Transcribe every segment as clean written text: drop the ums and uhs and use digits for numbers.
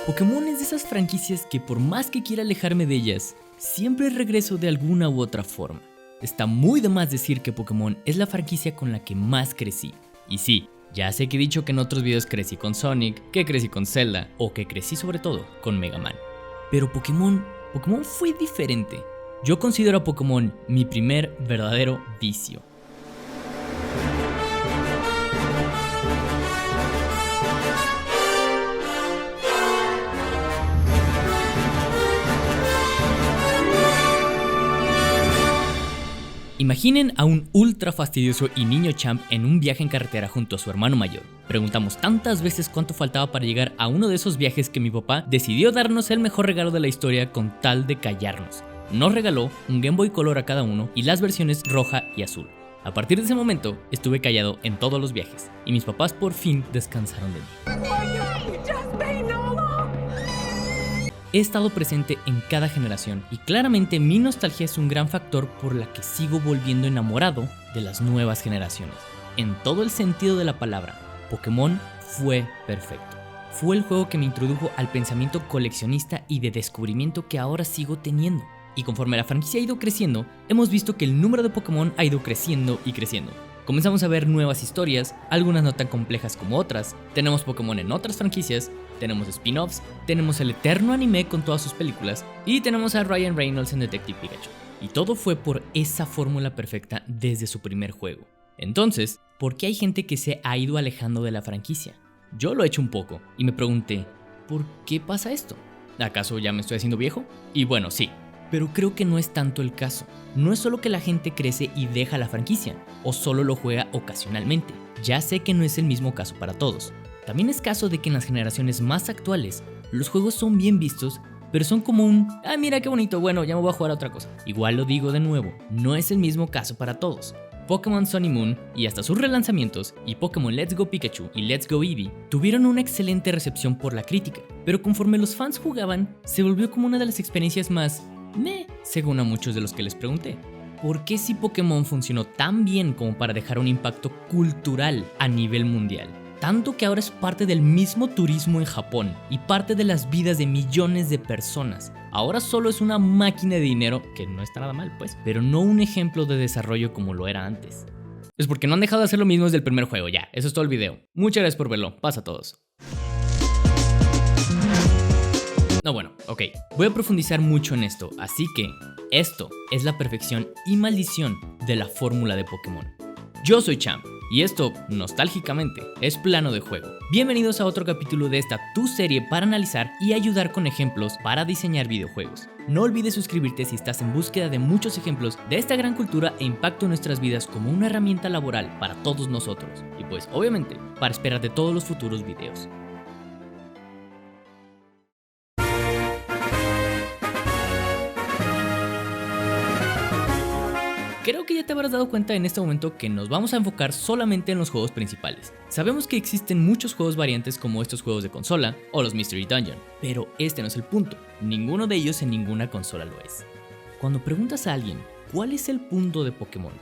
Pokémon es de esas franquicias que por más que quiera alejarme de ellas, siempre regreso de alguna u otra forma. Está muy de más decir que Pokémon es la franquicia con la que más crecí. Y sí, ya sé que he dicho que en otros videos crecí con Sonic, que crecí con Zelda o que crecí sobre todo con Mega Man. Pero Pokémon fue diferente. Yo considero a Pokémon mi primer verdadero vicio. Imaginen a un ultra fastidioso y niño champ en un viaje en carretera junto a su hermano mayor. Preguntamos tantas veces cuánto faltaba para llegar a uno de esos viajes que mi papá decidió darnos el mejor regalo de la historia con tal de callarnos. Nos regaló un Game Boy Color a cada uno y las versiones roja y azul. A partir de ese momento estuve callado en todos los viajes y mis papás por fin descansaron de mí. He estado presente en cada generación y claramente mi nostalgia es un gran factor por la que sigo volviendo enamorado de las nuevas generaciones. En todo el sentido de la palabra, Pokémon fue perfecto. Fue el juego que me introdujo al pensamiento coleccionista y de descubrimiento que ahora sigo teniendo. Y conforme la franquicia ha ido creciendo, hemos visto que el número de Pokémon ha ido creciendo y creciendo. Comenzamos a ver nuevas historias, algunas no tan complejas como otras, tenemos Pokémon en otras franquicias, tenemos spin-offs, tenemos el eterno anime con todas sus películas y tenemos a Ryan Reynolds en Detective Pikachu. Y todo fue por esa fórmula perfecta desde su primer juego. Entonces, ¿por qué hay gente que se ha ido alejando de la franquicia? Yo lo he hecho un poco y me pregunté, ¿por qué pasa esto? ¿Acaso ya me estoy haciendo viejo? Y bueno, sí. Pero creo que no es tanto el caso. No es solo que la gente crece y deja la franquicia, o solo lo juega ocasionalmente. Ya sé que no es el mismo caso para todos. También es caso de que en las generaciones más actuales, los juegos son bien vistos, pero son como un "ah, mira qué bonito, bueno, ya me voy a jugar a otra cosa". Igual lo digo de nuevo, no es el mismo caso para todos. Pokémon Sun y Moon y hasta sus relanzamientos y Pokémon Let's Go Pikachu y Let's Go Eevee tuvieron una excelente recepción por la crítica, pero conforme los fans jugaban, se volvió como una de las experiencias más según a muchos de los que les pregunté. ¿Por qué si Pokémon funcionó tan bien como para dejar un impacto cultural a nivel mundial? Tanto que ahora es parte del mismo turismo en Japón y parte de las vidas de millones de personas. Ahora solo es una máquina de dinero, que no está nada mal pues, pero no un ejemplo de desarrollo como lo era antes. Es porque no han dejado de hacer lo mismo desde el primer juego, ya, eso es todo el video. Muchas gracias por verlo, pasa a todos. No, bueno, ok, voy a profundizar mucho en esto, así que esto es la perfección y maldición de la fórmula de Pokémon. Yo soy Champ y esto, nostálgicamente, es Plano de Juego. Bienvenidos a otro capítulo de esta tu serie para analizar y ayudar con ejemplos para diseñar videojuegos. No olvides suscribirte si estás en búsqueda de muchos ejemplos de esta gran cultura e impacto en nuestras vidas como una herramienta laboral para todos nosotros. Y pues, obviamente, para esperar de todos los futuros videos. Creo que ya te habrás dado cuenta en este momento que nos vamos a enfocar solamente en los juegos principales. Sabemos que existen muchos juegos variantes como estos juegos de consola o los Mystery Dungeon, pero este no es el punto, ninguno de ellos en ninguna consola lo es. Cuando preguntas a alguien cuál es el punto de Pokémon,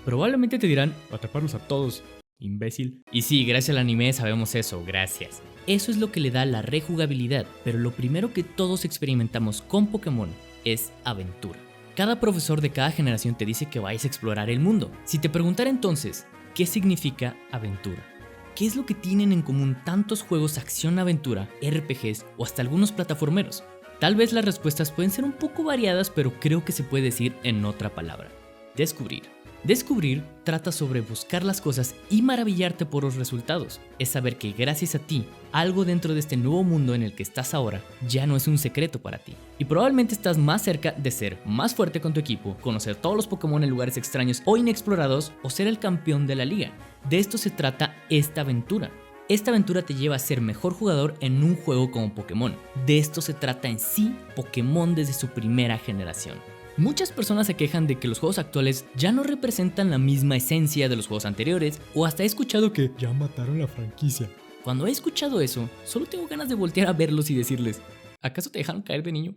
probablemente te dirán atraparlos a todos, imbécil. Y sí, gracias al anime sabemos eso, gracias. Eso es lo que le da la rejugabilidad, pero lo primero que todos experimentamos con Pokémon es aventura. Cada profesor de cada generación te dice que vayas a explorar el mundo. Si te preguntara entonces, ¿qué significa aventura? ¿Qué es lo que tienen en común tantos juegos acción-aventura, RPGs o hasta algunos plataformeros? Tal vez las respuestas pueden ser un poco variadas, pero creo que se puede decir en otra palabra: descubrir. Descubrir trata sobre buscar las cosas y maravillarte por los resultados. Es saber que gracias a ti, algo dentro de este nuevo mundo en el que estás ahora ya no es un secreto para ti. Y probablemente estás más cerca de ser más fuerte con tu equipo, conocer todos los Pokémon en lugares extraños o inexplorados o ser el campeón de la liga. De esto se trata esta aventura. Esta aventura te lleva a ser mejor jugador en un juego como Pokémon. De esto se trata en sí Pokémon desde su primera generación. Muchas personas se quejan de que los juegos actuales ya no representan la misma esencia de los juegos anteriores, o hasta he escuchado que ya mataron la franquicia. Cuando he escuchado eso, solo tengo ganas de voltear a verlos y decirles: ¿acaso te dejaron caer de niño?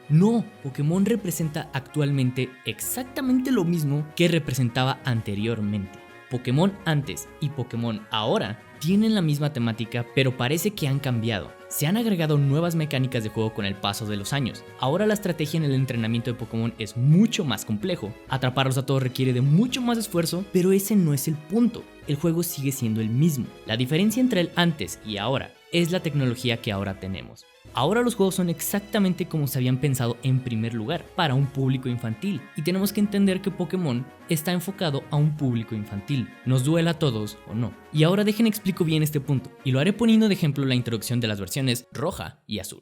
No, Pokémon representa actualmente exactamente lo mismo que representaba anteriormente. Pokémon antes y Pokémon ahora tienen la misma temática, pero parece que han cambiado. Se han agregado nuevas mecánicas de juego con el paso de los años. Ahora la estrategia en el entrenamiento de Pokémon es mucho más complejo. Atraparlos a todos requiere de mucho más esfuerzo, pero ese no es el punto. El juego sigue siendo el mismo. La diferencia entre el antes y ahora es la tecnología que ahora tenemos. Ahora los juegos son exactamente como se habían pensado en primer lugar, para un público infantil, y tenemos que entender que Pokémon está enfocado a un público infantil, nos duela a todos o no. Y ahora dejen explico bien este punto, y lo haré poniendo de ejemplo la introducción de las versiones roja y azul.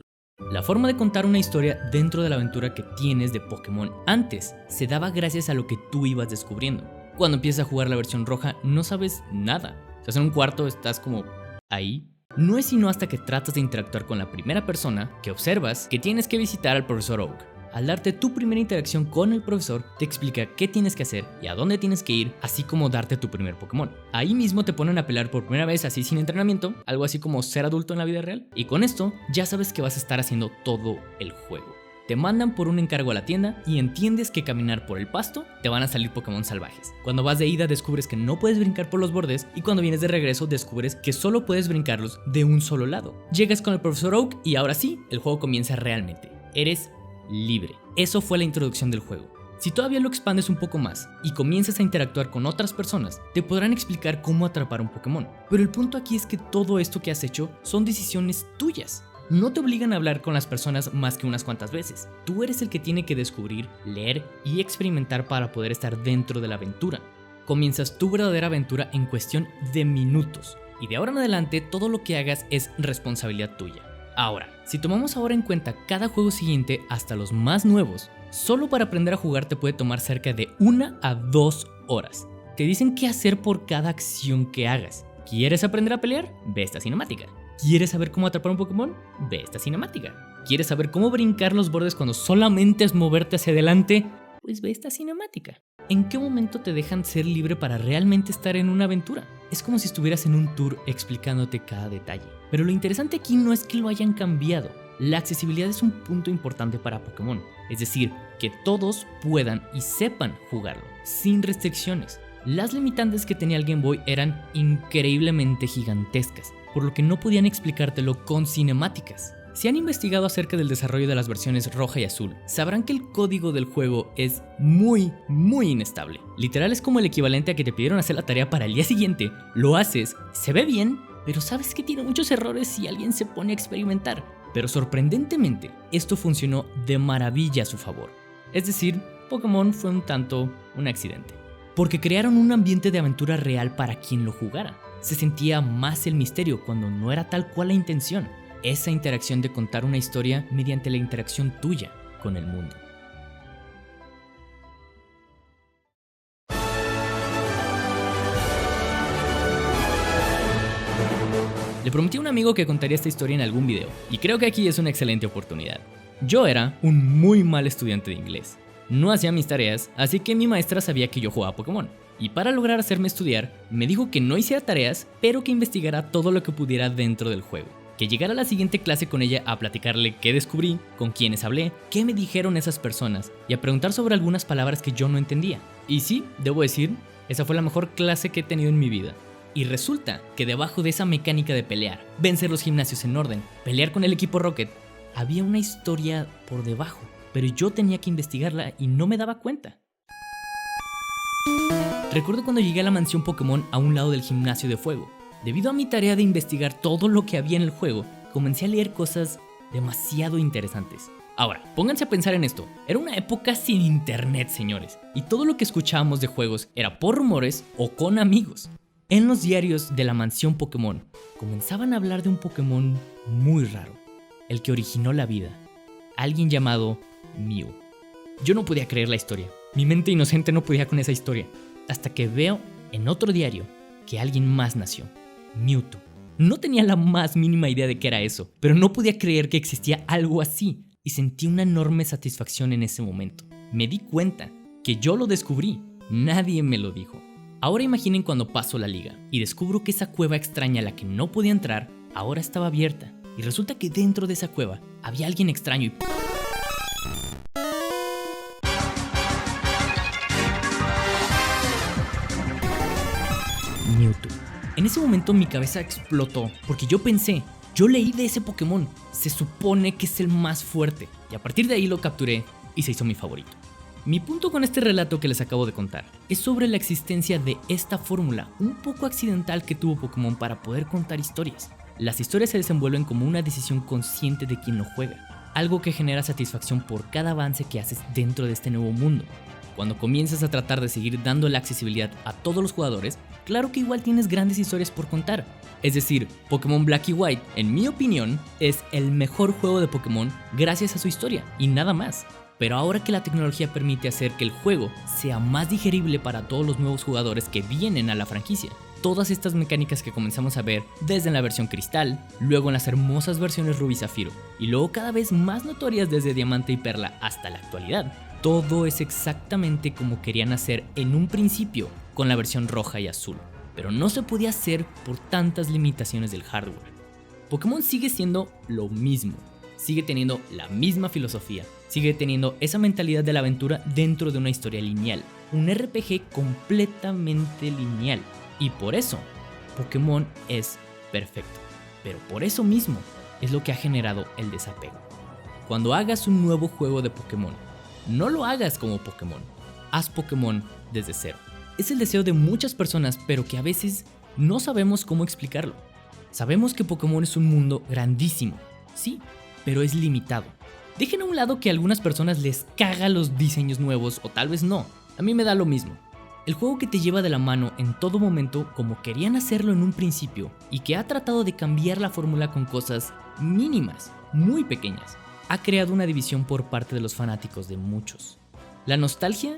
La forma de contar una historia dentro de la aventura que tienes de Pokémon antes se daba gracias a lo que tú ibas descubriendo. Cuando empiezas a jugar la versión roja no sabes nada, estás en un cuarto, estás como ahí. No es sino hasta que tratas de interactuar con la primera persona que observas que tienes que visitar al profesor Oak. Al darte tu primera interacción con el profesor, te explica qué tienes que hacer y a dónde tienes que ir, así como darte tu primer Pokémon. Ahí mismo te ponen a pelear por primera vez así sin entrenamiento, algo así como ser adulto en la vida real, y con esto ya sabes que vas a estar haciendo todo el juego. Te mandan por un encargo a la tienda y entiendes que caminar por el pasto te van a salir Pokémon salvajes. Cuando vas de ida descubres que no puedes brincar por los bordes y cuando vienes de regreso descubres que solo puedes brincarlos de un solo lado. Llegas con el profesor Oak y ahora sí, el juego comienza realmente. Eres libre. Eso fue la introducción del juego. Si todavía lo expandes un poco más y comienzas a interactuar con otras personas, te podrán explicar cómo atrapar un Pokémon. Pero el punto aquí es que todo esto que has hecho son decisiones tuyas. No te obligan a hablar con las personas más que unas cuantas veces. Tú eres el que tiene que descubrir, leer y experimentar para poder estar dentro de la aventura. Comienzas tu verdadera aventura en cuestión de minutos. Y de ahora en adelante todo lo que hagas es responsabilidad tuya. Ahora, si tomamos ahora en cuenta cada juego siguiente hasta los más nuevos, solo para aprender a jugar te puede tomar cerca de 1 a 2 horas. Te dicen qué hacer por cada acción que hagas. ¿Quieres aprender a pelear? Ve esta cinemática. ¿Quieres saber cómo atrapar un Pokémon? Ve esta cinemática. ¿Quieres saber cómo brincar los bordes cuando solamente es moverte hacia adelante? Pues ve esta cinemática. ¿En qué momento te dejan ser libre para realmente estar en una aventura? Es como si estuvieras en un tour explicándote cada detalle. Pero lo interesante aquí no es que lo hayan cambiado. La accesibilidad es un punto importante para Pokémon. Es decir, que todos puedan y sepan jugarlo, sin restricciones. Las limitantes que tenía el Game Boy eran increíblemente gigantescas, por lo que no podían explicártelo con cinemáticas. Si han investigado acerca del desarrollo de las versiones roja y azul, sabrán que el código del juego es muy inestable. Literal es como el equivalente a que te pidieron hacer la tarea para el día siguiente, lo haces, se ve bien, pero sabes que tiene muchos errores si alguien se pone a experimentar. Pero sorprendentemente, esto funcionó de maravilla a su favor. Es decir, Pokémon fue un tanto un accidente. Porque crearon un ambiente de aventura real para quien lo jugara. Se sentía más el misterio cuando no era tal cual la intención. Esa interacción de contar una historia mediante la interacción tuya con el mundo. Le prometí a un amigo que contaría esta historia en algún video, y creo que aquí es una excelente oportunidad. Yo era un muy mal estudiante de inglés. No hacía mis tareas, así que mi maestra sabía que yo jugaba Pokémon. Y para lograr hacerme estudiar, me dijo que no hiciera tareas, pero que investigara todo lo que pudiera dentro del juego. Que llegara a la siguiente clase con ella a platicarle qué descubrí, con quiénes hablé, qué me dijeron esas personas, y a preguntar sobre algunas palabras que yo no entendía. Y sí, debo decir, esa fue la mejor clase que he tenido en mi vida. Y resulta que debajo de esa mecánica de pelear, vencer los gimnasios en orden, pelear con el equipo Rocket, había una historia por debajo. Pero yo tenía que investigarla y no me daba cuenta. Recuerdo cuando llegué a la mansión Pokémon a un lado del gimnasio de fuego. Debido a mi tarea de investigar todo lo que había en el juego, comencé a leer cosas demasiado interesantes. Ahora, pónganse a pensar en esto. Era una época sin internet, señores, y todo lo que escuchábamos de juegos era por rumores o con amigos. En los diarios de la mansión Pokémon, comenzaban a hablar de un Pokémon muy raro, el que originó la vida, alguien llamado Mew. Yo no podía creer la historia. Mi mente inocente no podía con esa historia. Hasta que veo en otro diario que alguien más nació. Mewtwo. No tenía la más mínima idea de qué era eso, pero no podía creer que existía algo así. Y sentí una enorme satisfacción en ese momento. Me di cuenta que yo lo descubrí. Nadie me lo dijo. Ahora imaginen cuando paso la liga y descubro que esa cueva extraña a la que no podía entrar ahora estaba abierta. Y resulta que dentro de esa cueva había alguien extraño y... Mewtwo. En ese momento mi cabeza explotó porque yo leí de ese Pokémon, se supone que es el más fuerte, y a partir de ahí lo capturé y se hizo mi favorito. Mi punto con este relato que les acabo de contar es sobre la existencia de esta fórmula un poco accidental que tuvo Pokémon para poder contar historias. Las historias se desenvuelven como una decisión consciente de quien lo juega, algo que genera satisfacción por cada avance que haces dentro de este nuevo mundo. Cuando comienzas a tratar de seguir dando la accesibilidad a todos los jugadores, claro que igual tienes grandes historias por contar. Es decir, Pokémon Black y White, en mi opinión, es el mejor juego de Pokémon gracias a su historia y nada más. Pero ahora que la tecnología permite hacer que el juego sea más digerible para todos los nuevos jugadores que vienen a la franquicia, todas estas mecánicas que comenzamos a ver desde la versión Cristal, luego en las hermosas versiones Rubí y Zafiro, y luego cada vez más notorias desde Diamante y Perla hasta la actualidad, todo es exactamente como querían hacer en un principio con la versión Roja y Azul, pero no se podía hacer por tantas limitaciones del hardware. Pokémon sigue siendo lo mismo, sigue teniendo la misma filosofía, sigue teniendo esa mentalidad de la aventura dentro de una historia lineal, un RPG completamente lineal, y por eso Pokémon es perfecto, pero por eso mismo es lo que ha generado el desapego. Cuando hagas un nuevo juego de Pokémon, no lo hagas como Pokémon, haz Pokémon desde cero. Es el deseo de muchas personas, pero que a veces no sabemos cómo explicarlo. Sabemos que Pokémon es un mundo grandísimo, sí, pero es limitado. Dejen a un lado que a algunas personas les caga los diseños nuevos o tal vez no, a mí me da lo mismo. El juego que te lleva de la mano en todo momento como querían hacerlo en un principio y que ha tratado de cambiar la fórmula con cosas mínimas, muy pequeñas, ha creado una división por parte de los fanáticos de muchos. La nostalgia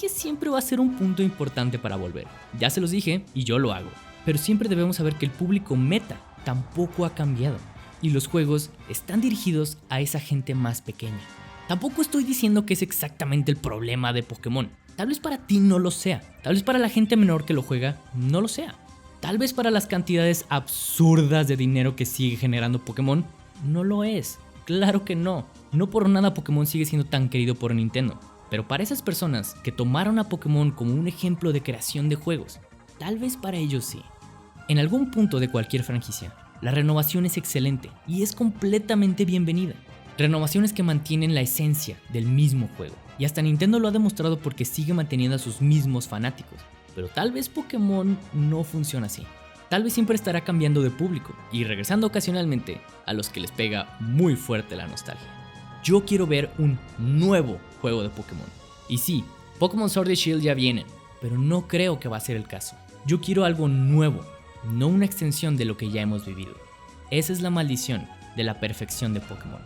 siempre va a ser un punto importante para volver. Ya se los dije y yo lo hago, pero siempre debemos saber que el público meta tampoco ha cambiado y los juegos están dirigidos a esa gente más pequeña. Tampoco estoy diciendo que es exactamente el problema de Pokémon. Tal vez para ti no lo sea, tal vez para la gente menor que lo juega no lo sea. Tal vez para las cantidades absurdas de dinero que sigue generando Pokémon no lo es. Claro que no. No por nada Pokémon sigue siendo tan querido por Nintendo. Pero para esas personas que tomaron a Pokémon como un ejemplo de creación de juegos, tal vez para ellos sí. En algún punto de cualquier franquicia, la renovación es excelente y es completamente bienvenida. Renovaciones que mantienen la esencia del mismo juego. Y hasta Nintendo lo ha demostrado porque sigue manteniendo a sus mismos fanáticos. Pero tal vez Pokémon no funciona así. Tal vez siempre estará cambiando de público y regresando ocasionalmente a los que les pega muy fuerte la nostalgia. Yo quiero ver un nuevo juego de Pokémon. Y sí, Pokémon Sword y Shield ya vienen, pero no creo que va a ser el caso. Yo quiero algo nuevo, no una extensión de lo que ya hemos vivido. Esa es la maldición de la perfección de Pokémon.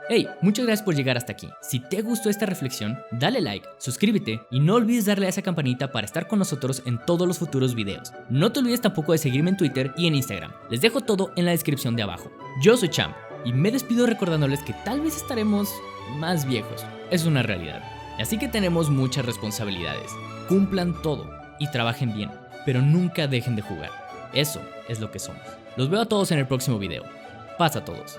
Hey, muchas gracias por llegar hasta aquí. Si te gustó esta reflexión, dale like, suscríbete y no olvides darle a esa campanita para estar con nosotros en todos los futuros videos. No te olvides tampoco de seguirme en Twitter y en Instagram. Les dejo todo en la descripción de abajo. Yo soy Champ y me despido recordándoles que tal vez estaremos más viejos. Es una realidad. Así que tenemos muchas responsabilidades. Cumplan todo y trabajen bien, pero nunca dejen de jugar. Eso es lo que somos. Los veo a todos en el próximo video. Paz a todos.